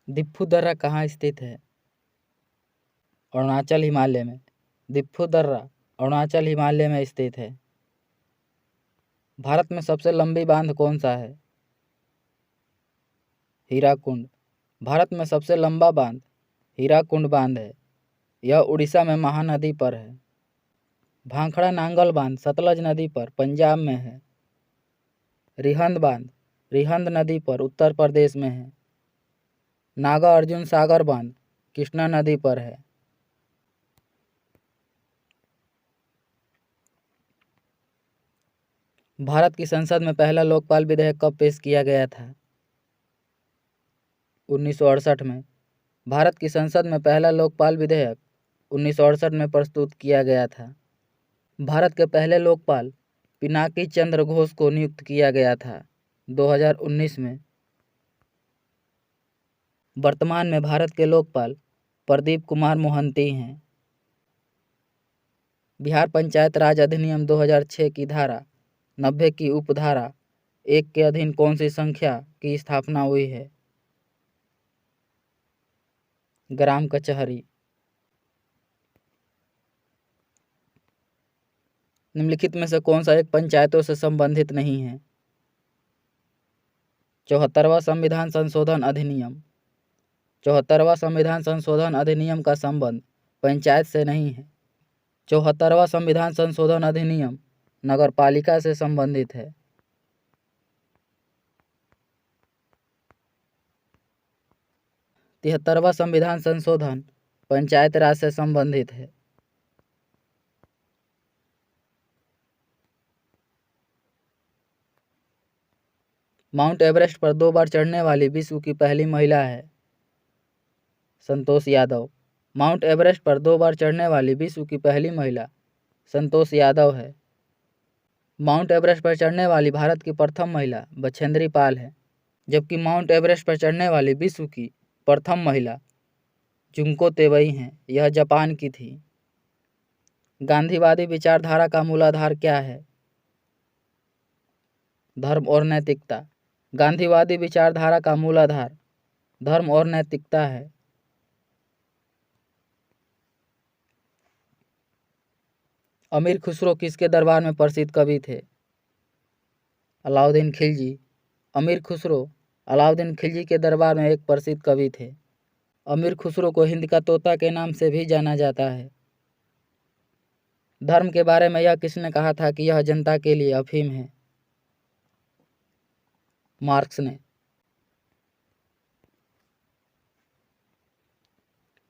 दिफू दर्रा कहाँ स्थित है? अरुणाचल हिमालय में। दिफू दर्रा अरुणाचल हिमालय में स्थित है। भारत में सबसे लंबी बांध कौन सा है? हीराकुंड। भारत में सबसे लंबा बांध हीराकुंड बांध है। यह उड़ीसा में महानदी पर है। भाखड़ा नांगल बांध सतलज नदी पर पंजाब में है। रिहंद बांध रिहंद नदी पर उत्तर प्रदेश में है। नागा अर्जुन सागर बांध कृष्णा नदी पर है। भारत की संसद में पहला लोकपाल विधेयक कब पेश किया गया था? 1968 में। भारत की संसद में पहला लोकपाल विधेयक 1968 में प्रस्तुत किया गया था। भारत के पहले लोकपाल पिनाकी चंद्र घोष को नियुक्त किया गया था 2019 में। वर्तमान में भारत के लोकपाल प्रदीप कुमार मोहंती हैं। बिहार पंचायत राज अधिनियम 2006 की धारा 90 की उपधारा 1 के अधीन कौन सी संख्या की स्थापना हुई है? ग्राम कचहरी। निम्नलिखित में से कौन सा एक पंचायतों से संबंधित नहीं है? 74वां संविधान संशोधन अधिनियम। 74वां संविधान संशोधन अधिनियम का संबंध पंचायत से नहीं है। 74वां संविधान संशोधन अधिनियम नगरपालिका से संबंधित है। 73वां संविधान संशोधन पंचायत राज से संबंधित है। माउंट एवरेस्ट पर 2 बार चढ़ने वाली विश्व की पहली महिला है। संतोष यादव। माउंट एवरेस्ट पर 2 बार चढ़ने वाली विश्व की पहली महिला संतोष यादव है। माउंट एवरेस्ट पर चढ़ने वाली भारत की प्रथम महिला बछेंद्री पाल है, जबकि माउंट एवरेस्ट पर चढ़ने वाली विश्व की प्रथम महिला जुंको तेवई हैं। यह जापान की थी। गांधीवादी विचारधारा का मूलाधार क्या है? धर्म और नैतिकता। गांधीवादी विचारधारा का मूलाधार धर्म और नैतिकता है। अमीर खुसरो किसके दरबार में प्रसिद्ध कवि थे? अलाउद्दीन खिलजी। अमीर खुसरो अलाउद्दीन खिलजी के दरबार में एक प्रसिद्ध कवि थे। अमीर खुसरो को हिंद का तोता के नाम से भी जाना जाता है। धर्म के बारे में यह किसने कहा था कि यह जनता के लिए अफीम है? मार्क्स ने।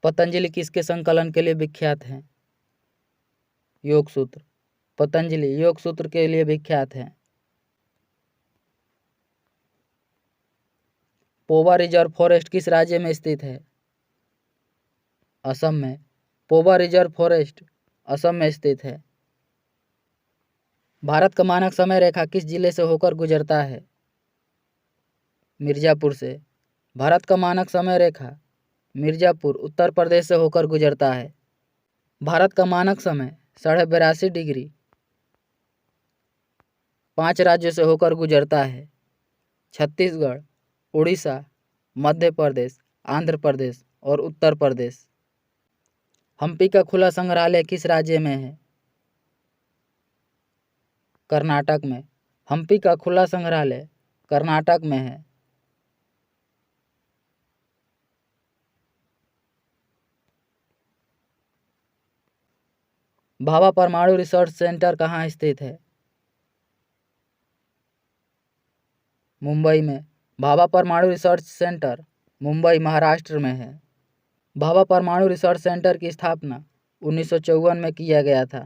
पतंजलि किसके संकलन के लिए विख्यात हैं? योग सूत्र। पतंजलि योग सूत्र के लिए विख्यात हैं। पोवा रिजर्व फॉरेस्ट किस राज्य में स्थित है? असम में। पोवा रिजर्व फॉरेस्ट असम में स्थित है। भारत का मानक समय रेखा किस जिले से होकर गुजरता है? मिर्जापुर से। भारत का मानक समय रेखा मिर्जापुर उत्तर प्रदेश से होकर गुजरता है। भारत का मानक समय 82.5 डिग्री 5 राज्यों से होकर गुजरता है। छत्तीसगढ़, उड़ीसा, मध्य प्रदेश, आंध्र प्रदेश और उत्तर प्रदेश। हम्पी का खुला संग्रहालय किस राज्य में है? कर्नाटक में। हम्पी का खुला संग्रहालय कर्नाटक में है। भाभा परमाणु रिसर्च सेंटर कहाँ स्थित है? मुंबई में। भाभा परमाणु रिसर्च सेंटर मुंबई महाराष्ट्र में है। भाभा परमाणु रिसर्च सेंटर की स्थापना 1954 में किया गया था।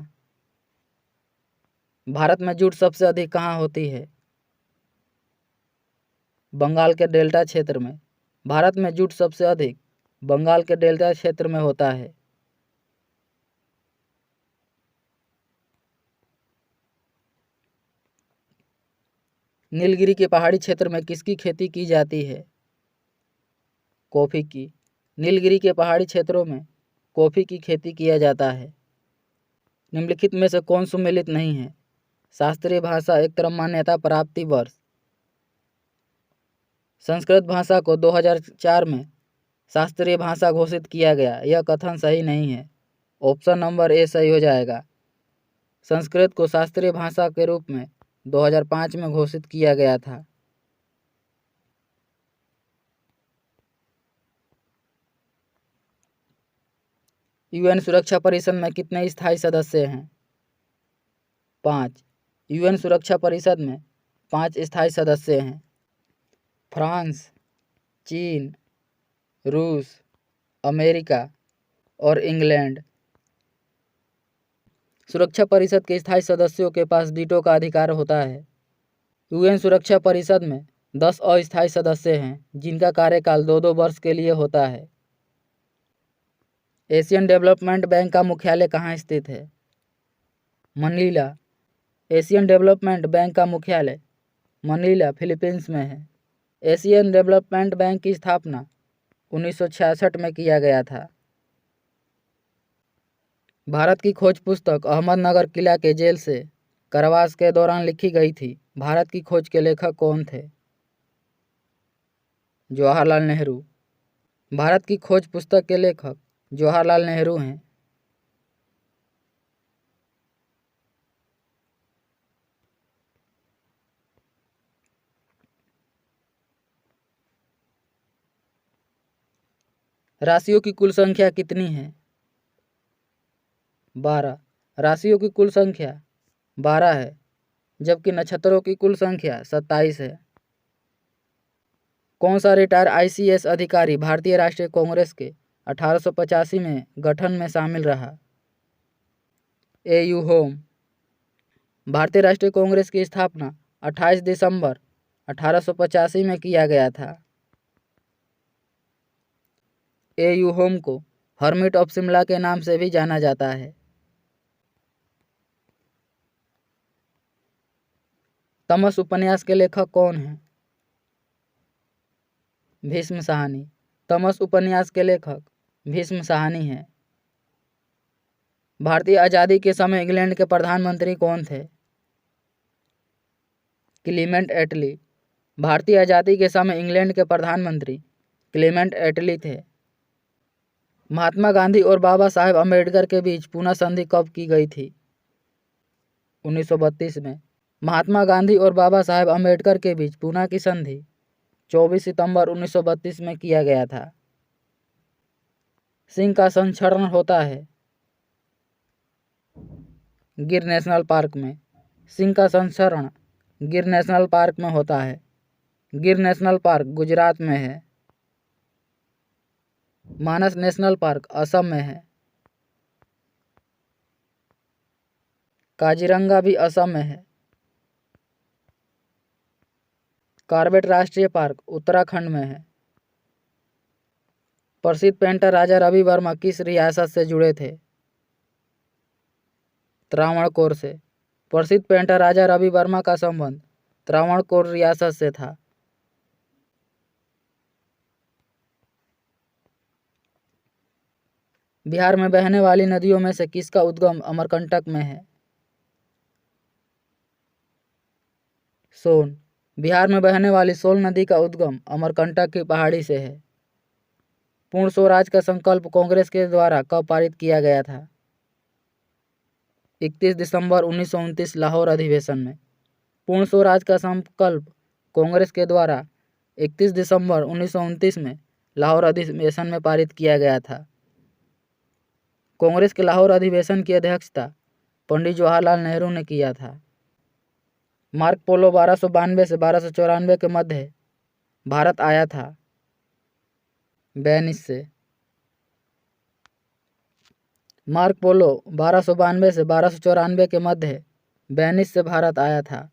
भारत में जूट सबसे अधिक कहाँ होती है? बंगाल के डेल्टा क्षेत्र में। भारत में जूट सबसे अधिक बंगाल के डेल्टा क्षेत्र में होता है। नीलगिरी के पहाड़ी क्षेत्र में किसकी खेती की जाती है? कॉफ़ी की। नीलगिरी के पहाड़ी क्षेत्रों में कॉफ़ी की खेती किया जाता है। निम्नलिखित में से कौन सुमेलित नहीं है? शास्त्रीय भाषा एक तरफ मान्यता प्राप्ति वर्ष। संस्कृत भाषा को 2004 में शास्त्रीय भाषा घोषित किया गया, यह कथन सही नहीं है। ऑप्शन नंबर ए सही हो जाएगा। संस्कृत को शास्त्रीय भाषा के रूप में 2005 में घोषित किया गया था। यूएन सुरक्षा परिषद में कितने स्थायी सदस्य हैं? 5। यूएन सुरक्षा परिषद में 5 स्थायी सदस्य हैं। फ्रांस, चीन, रूस, अमेरिका और इंग्लैंड। सुरक्षा परिषद के स्थायी सदस्यों के पास वीटो का अधिकार होता है। यूएन सुरक्षा परिषद में 10 अस्थायी सदस्य हैं, जिनका कार्यकाल 2-2 वर्ष के लिए होता है। एशियन डेवलपमेंट बैंक का मुख्यालय कहाँ स्थित है? मनीला। एशियन डेवलपमेंट बैंक का मुख्यालय मनीला, फिलीपींस में है। एशियन डेवलपमेंट बैंक की स्थापना 1966 में किया गया था। भारत की खोज पुस्तक अहमदनगर किला के जेल से कारावास के दौरान लिखी गई थी। भारत की खोज के लेखक कौन थे? जवाहरलाल नेहरू। भारत की खोज पुस्तक के लेखक जवाहरलाल नेहरू हैं। राशियों की कुल संख्या कितनी है? 12। राशियों की कुल संख्या 12 है, जबकि नक्षत्रों की कुल संख्या 27 है। कौन सा रिटायर आईसीएस अधिकारी भारतीय राष्ट्रीय कांग्रेस के 1885 में गठन में शामिल रहा? AU home. भारतीय राष्ट्रीय कांग्रेस की स्थापना 28 दिसंबर 1885 में किया गया था। एयू होम को हर्मिट ऑफ शिमला के नाम से भी जाना जाता है। तमस उपन्यास के लेखक कौन हैं? भीष्म साहनी। तमस उपन्यास के लेखक भीष्म साहनी हैं। भारतीय आज़ादी के समय इंग्लैंड के प्रधानमंत्री कौन थे? क्लीमेंट एटली। भारतीय आज़ादी के समय इंग्लैंड के प्रधानमंत्री क्लीमेंट एटली थे। महात्मा गांधी और बाबा साहेब अम्बेडकर के बीच पुनः संधि कब की गई थी? 1932 में। महात्मा गांधी और बाबा साहेब अम्बेडकर के बीच पुनः की संधि 24 सितंबर 1932 में किया गया था। सिंह का संचरण होता है गिर नेशनल पार्क में। सिंह का संचरण गिर नेशनल पार्क में होता है। गिर नेशनल पार्क गुजरात में है। मानस नेशनल पार्क असम में है। काजीरंगा भी असम में है। कॉर्बेट राष्ट्रीय पार्क उत्तराखंड में है। प्रसिद्ध पेंटर राजा रवि वर्मा किस रियासत से जुड़े थे? त्रावणकोर से। प्रसिद्ध पेंटर राजा रवि वर्मा का संबंध त्रावणकोर रियासत से था। बिहार में बहने वाली नदियों में से किसका उद्गम अमरकंटक में है? सोन। बिहार में बहने वाली सोन नदी का उद्गम अमरकंटक की पहाड़ी से है। पूर्ण स्वराज का संकल्प कांग्रेस के द्वारा कब पारित किया गया था? 31 दिसंबर 1929 लाहौर अधिवेशन में। पूर्ण स्वराज का संकल्प कांग्रेस के द्वारा 31 दिसंबर 1929 में लाहौर अधिवेशन में पारित किया गया था। कांग्रेस के लाहौर अधिवेशन की अध्यक्षता पंडित जवाहरलाल नेहरू ने किया था। मार्क पोलो 1292 से 1294 के मध्य भारत आया था। वेनिस से। मार्क पोलो 1292 से 1294 के मध्य वेनिस से भारत आया था।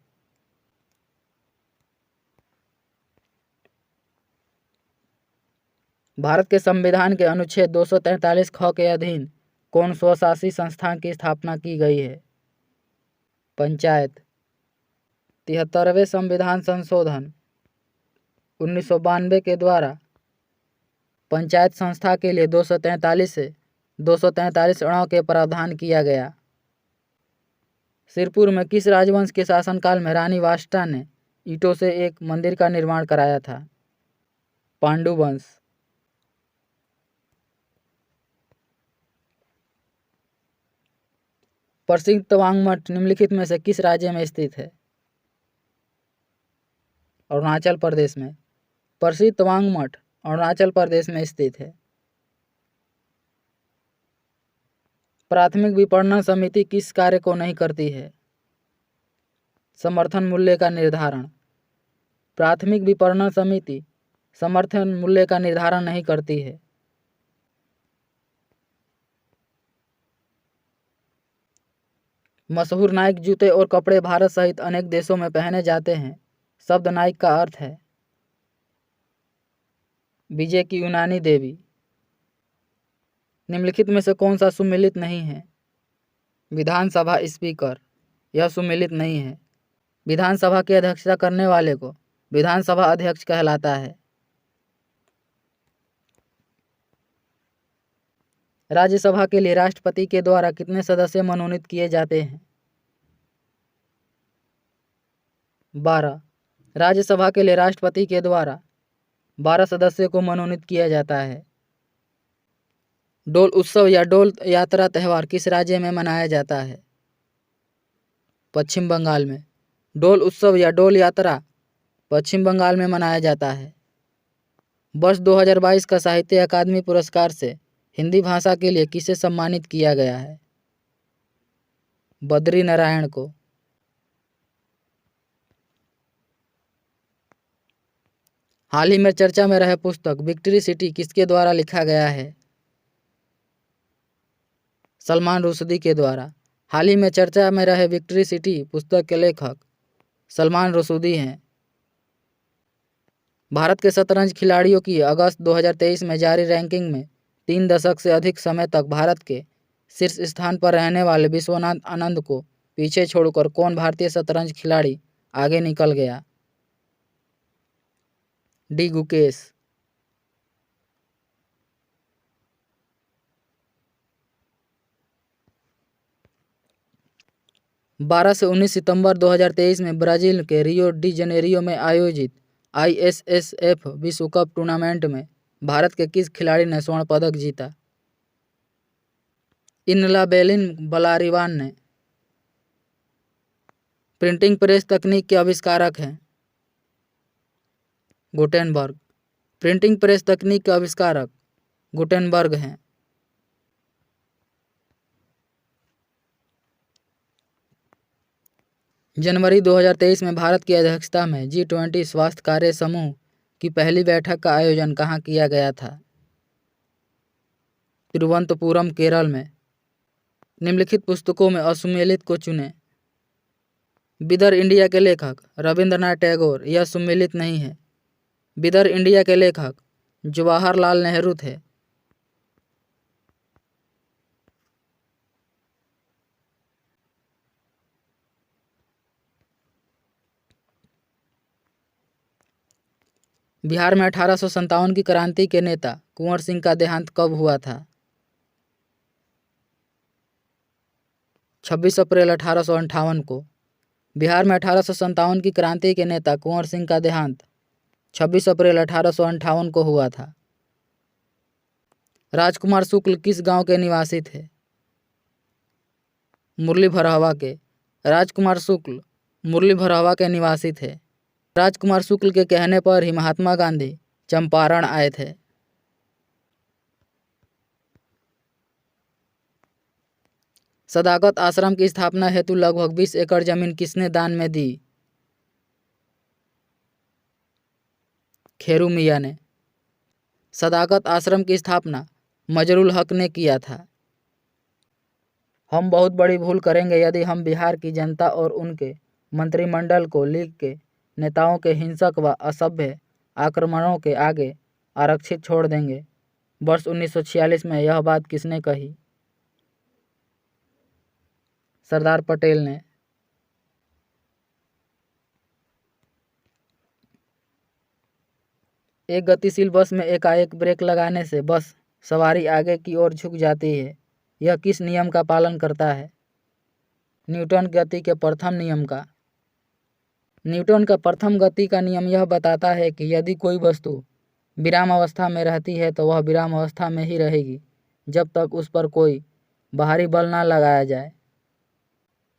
भारत के संविधान के अनुच्छेद 243 ख के अधीन कौन स्वशासी संस्थान की स्थापना की गई है? पंचायत। 73वें संविधान संशोधन 1992 के द्वारा पंचायत संस्था के लिए 243 से 243 अणों के प्रावधान किया गया। सिरपुर में किस राजवंश के शासनकाल में रानी वाष्टा ने ईंटों से एक मंदिर का निर्माण कराया था? पांडु वंश। प्रसिद्ध तवांग मठ निम्नलिखित में से किस राज्य में स्थित है? अरुणाचल प्रदेश में। प्रसिद्ध तवांग मठ अरुणाचल प्रदेश में स्थित है। प्राथमिक विपणन समिति किस कार्य को नहीं करती है? समर्थन मूल्य का निर्धारण। प्राथमिक विपणन समिति समर्थन मूल्य का निर्धारण नहीं करती है। मशहूर नाइक जूते और कपड़े भारत सहित अनेक देशों में पहने जाते हैं। शब्द नाइक का अर्थ है विजय की यूनानी देवी। निम्नलिखित में से कौन सा सुमेलित नहीं है? विधानसभा स्पीकर। यह सुमेलित नहीं है। विधानसभा की अध्यक्षता करने वाले को विधानसभा अध्यक्ष कहलाता है। राज्यसभा के लिए राष्ट्रपति के द्वारा कितने सदस्य मनोनीत किए जाते हैं? 12। राज्यसभा के लिए राष्ट्रपति के द्वारा 12 सदस्यों को मनोनीत किया जाता है। डोल उत्सव या डोल यात्रा त्यौहार किस राज्य में मनाया जाता है? पश्चिम बंगाल में। डोल उत्सव या डोल यात्रा पश्चिम बंगाल में मनाया जाता है। वर्ष 2022 का साहित्य अकादमी पुरस्कार से हिंदी भाषा के लिए किसे सम्मानित किया गया है? बद्री नारायण को। हाल ही में चर्चा में रहे पुस्तक विक्ट्री सिटी किसके द्वारा लिखा गया है? सलमान रुश्दी के द्वारा। हाल ही में चर्चा में रहे विक्ट्री सिटी पुस्तक के लेखक सलमान रुश्दी हैं। भारत के शतरंज खिलाड़ियों की अगस्त 2023 में जारी रैंकिंग में 3 दशक से अधिक समय तक भारत के शीर्ष स्थान पर रहने वाले विश्वनाथ आनंद को पीछे छोड़कर कौन भारतीय शतरंज खिलाड़ी आगे निकल गया? डी गुकेश। 12 से 19 सितंबर 2023 में ब्राजील के रियो डी जनेरियो में आयोजित ISSF विश्व कप टूर्नामेंट में भारत के किस खिलाड़ी ने स्वर्ण पदक जीता? इनलाबेलिन बलारिवान ने। प्रिंटिंग प्रेस तकनीक के आविष्कारक हैं? गुटेनबर्ग। प्रिंटिंग प्रेस तकनीक के आविष्कारक गुटेनबर्ग हैं। जनवरी 2023 में भारत की अध्यक्षता में G20 स्वास्थ्य कार्य समूह की पहली बैठक का आयोजन कहाँ किया गया था? तिरुवनंतपुरम, केरल में। निम्नलिखित पुस्तकों में असुमेलित को चुनें। बिदर इंडिया के लेखक रविंद्रनाथ टैगोर। यह सुमेलित नहीं है। बिदर इंडिया के लेखक जवाहरलाल नेहरू थे। बिहार में 1857 की क्रांति के नेता कुंवर सिंह का देहांत कब हुआ था? 26 अप्रैल 1858 को। बिहार में 1857 की क्रांति के नेता कुंवर सिंह का देहांत 26 अप्रैल 1858 को हुआ था। राजकुमार शुक्ल किस गांव के निवासी थे? मुरली भरहवा के। राजकुमार शुक्ल मुरली भरहवा के निवासी थे। राजकुमार शुक्ल के कहने पर ही महात्मा गांधी चंपारण आए थे। सदाकत आश्रम की स्थापना हेतु लगभग 20 एकड़ जमीन किसने दान में दी? खेरू मियाँ ने। सदाकत आश्रम की स्थापना मजरुल हक ने किया था। हम बहुत बड़ी भूल करेंगे यदि हम बिहार की जनता और उनके मंत्रिमंडल को लीग के नेताओं के हिंसक व असभ्य आक्रमणों के आगे आरक्षित छोड़ देंगे। वर्ष 1946 में यह बात किसने कही? सरदार पटेल ने। एक गतिशील बस में एकाएक ब्रेक लगाने से बस सवारी आगे की ओर झुक जाती है। यह किस नियम का पालन करता है? न्यूटन गति के प्रथम नियम का। न्यूटन का प्रथम गति का नियम यह बताता है कि यदि कोई वस्तु विराम अवस्था में रहती है तो वह विराम अवस्था में ही रहेगी जब तक उस पर कोई बाहरी बल न लगाया जाए।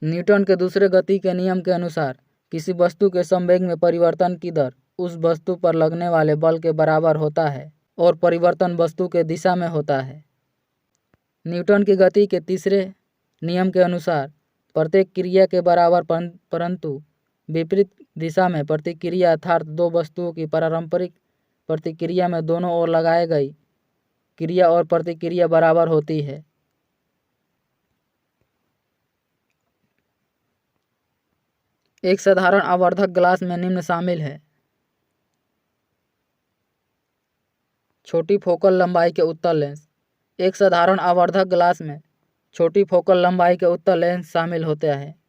न्यूटन के दूसरे गति के नियम के अनुसार किसी वस्तु के संवेग में परिवर्तन की दर उस वस्तु पर लगने वाले बल के बराबर होता है और परिवर्तन वस्तु के दिशा में होता है। न्यूटन की गति के तीसरे नियम के अनुसार प्रत्येक क्रिया के बराबर परंतु विपरीत दिशा में प्रतिक्रिया अर्थात दो वस्तुओं की पारंपरिक प्रतिक्रिया में दोनों ओर लगाई गई क्रिया और प्रतिक्रिया बराबर होती है। एक साधारण आवर्धक ग्लास में निम्न शामिल है। छोटी फोकल लंबाई के उत्तल लेंस। एक साधारण आवर्धक ग्लास में छोटी फोकल लंबाई के उत्तल लेंस शामिल होते हैं।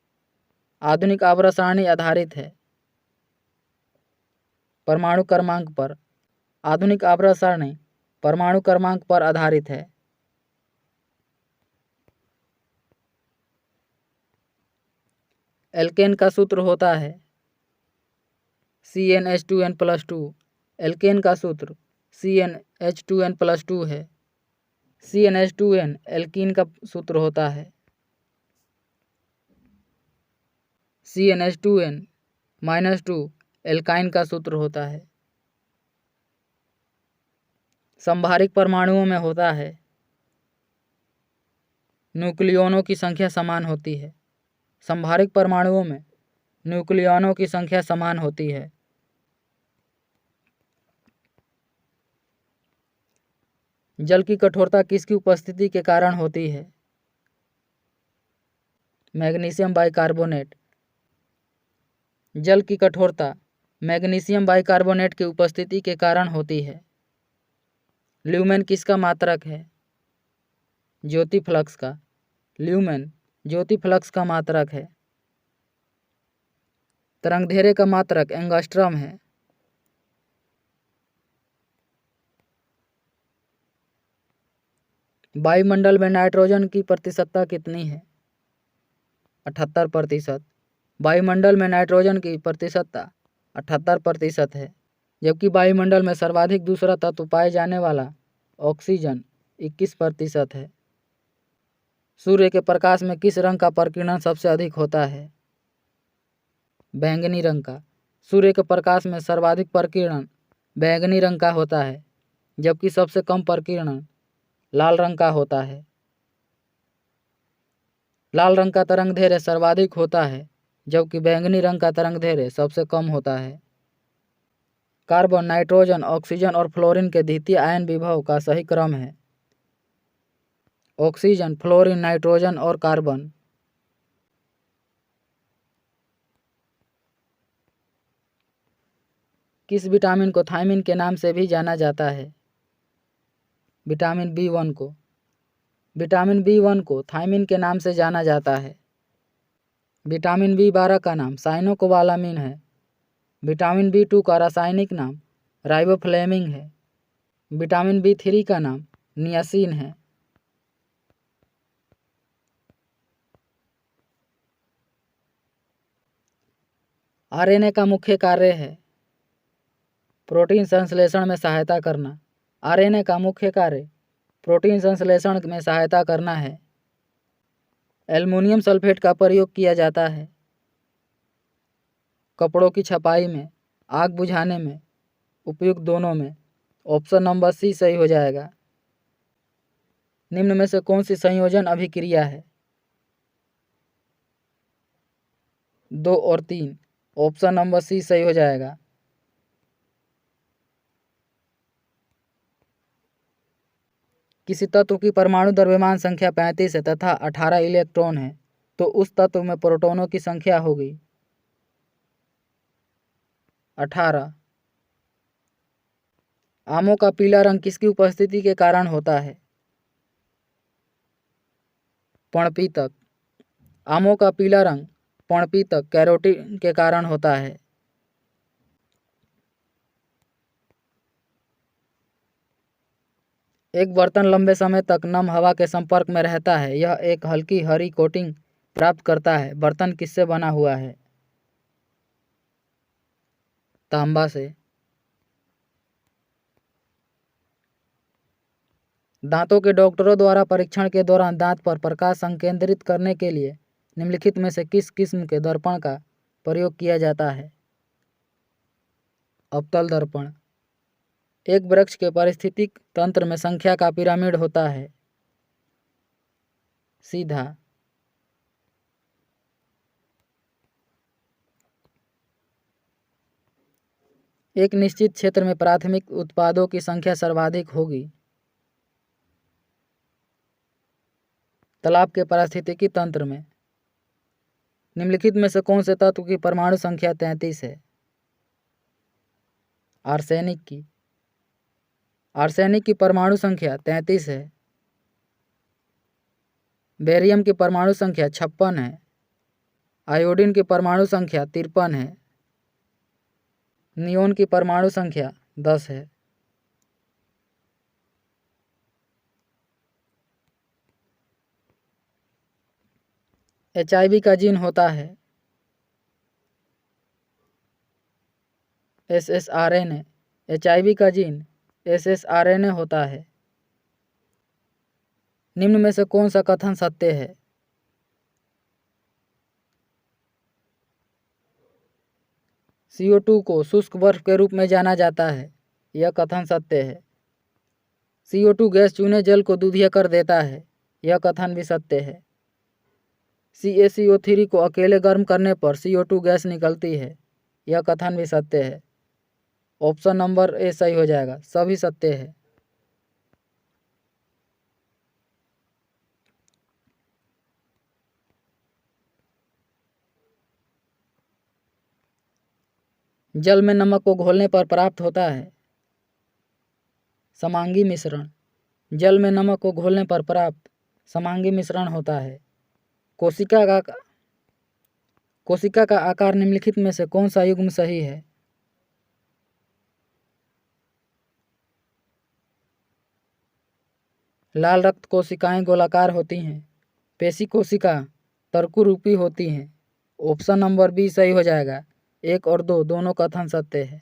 आधुनिक आवर्त सारणी आधारित है। परमाणु क्रमांक पर। आधुनिक आवर्त सारणी परमाणु क्रमांक पर आधारित है। एल्केन का सूत्र होता है CnH2n+2। एल्केन का सूत्र CnH2n+2 है। CnH2n एल्कीन का सूत्र होता है। CnH2n-2 एल्काइन का सूत्र होता है। संभारिक परमाणुओं में होता है न्यूक्लियनों की संख्या समान होती है। संभारिक परमाणुओं में न्यूक्लियनों की संख्या समान होती है। जल की कठोरता किसकी उपस्थिति के कारण होती है? Magnesium bicarbonate. जल की कठोरता मैग्नीशियम बाइकार्बोनेट की उपस्थिति के कारण होती है। ल्यूमेन किसका मात्रक है? ज्योति फ्लक्स का। ल्यूमेन ज्योति फ्लक्स का मात्रक है। तरंगधैर्घ्य का मात्रक एंगस्ट्रॉम है। वायुमंडल में नाइट्रोजन की प्रतिशतता कितनी है? 78%। वायुमंडल में नाइट्रोजन की प्रतिशतता 78% है, जबकि वायुमंडल में सर्वाधिक दूसरा तत्व पाए जाने वाला ऑक्सीजन 21% है। सूर्य के प्रकाश में किस रंग का प्रकीर्णन सबसे अधिक होता है? बैंगनी रंग का। सूर्य के प्रकाश में सर्वाधिक प्रकीर्णन बैंगनी रंग का होता है, जबकि सबसे कम प्रकीर्णन लाल रंग का होता है। लाल रंग का तरंगदैर्घ्य सर्वाधिक होता है, जबकि बैंगनी रंग का तरंगदैर्घ्य सबसे कम होता है। कार्बन, नाइट्रोजन, ऑक्सीजन और फ्लोरीन के द्वितीय आयन विभव का सही क्रम है ऑक्सीजन, फ्लोरीन, नाइट्रोजन और कार्बन। किस विटामिन को थायमिन के नाम से भी जाना जाता है? विटामिन B1 को। विटामिन B1 को थायमिन के नाम से जाना जाता है। विटामिन B12 का नाम साइनोकोबालामिन है। विटामिन B2 का रासायनिक नाम राइबोफ्लेविन है। विटामिन B3 का नाम नियासिन है। RNA का मुख्य कार्य है प्रोटीन संश्लेषण में सहायता करना। RNA का मुख्य कार्य प्रोटीन संश्लेषण में सहायता करना है। एल्युमिनियम सल्फेट का प्रयोग किया जाता है कपड़ों की छपाई में, आग बुझाने में, उपयुक्त दोनों में। ऑप्शन नंबर C सही हो जाएगा। निम्न में से कौन सी संयोजन अभिक्रिया है? 2 और 3। ऑप्शन नंबर C सही हो जाएगा। किसी तत्व की परमाणु द्रव्यमान संख्या 35 है तथा 18 इलेक्ट्रॉन है, तो उस तत्व में प्रोटॉनों की संख्या होगी 18। आमों का पीला रंग किसकी उपस्थिति के कारण होता है? पर्णपितक। आमों का पीला रंग पर्णपितक कैरोटीन के कारण होता है। एक बर्तन लंबे समय तक नम हवा के संपर्क में रहता है, यह एक हल्की हरी कोटिंग प्राप्त करता है। बर्तन किससे बना हुआ है? तांबा से। दांतों के डॉक्टरों द्वारा परीक्षण के दौरान दांत पर प्रकाश संकेंद्रित करने के लिए निम्नलिखित में से किस किस्म के दर्पण का प्रयोग किया जाता है? अवतल दर्पण। एक वृक्ष के पारिस्थितिक तंत्र में संख्या का पिरामिड होता है। सीधा। एक निश्चित क्षेत्र में प्राथमिक उत्पादों की संख्या सर्वाधिक होगी। तालाब के पारिस्थितिकी तंत्र में निम्नलिखित में से कौन से तत्व की परमाणु संख्या 33 है? आर्सेनिक की। आर्सेनिक की परमाणु संख्या 33 है। बेरियम की परमाणु संख्या 56 है। आयोडीन की परमाणु संख्या 53 है। नियोन की परमाणु संख्या 10 है। HIV का जीन होता है ssRNA। HIV का जीन ssRNA होता है। निम्न में से कौन सा कथन सत्य है? CO2 को शुष्क बर्फ के रूप में जाना जाता है। यह कथन सत्य है। CO2 गैस चूने जल को दूधिया कर देता है। यह कथन भी सत्य है। CaCO3 को अकेले गर्म करने पर CO2 गैस निकलती है। यह कथन भी सत्य है। ऑप्शन नंबर ए सही हो जाएगा, सभी सत्य है। जल में नमक को घोलने पर प्राप्त होता है समांगी मिश्रण। जल में नमक को घोलने पर प्राप्त समांगी मिश्रण होता है। कोशिका का आकार निम्नलिखित में से कौन सा युग्म सही है? लाल रक्त कोशिकाएं गोलाकार होती हैं। पेशी कोशिका तर्कुरूपी होती हैं। ऑप्शन नंबर बी सही हो जाएगा। 1 और 2 दोनों कथन सत्य है।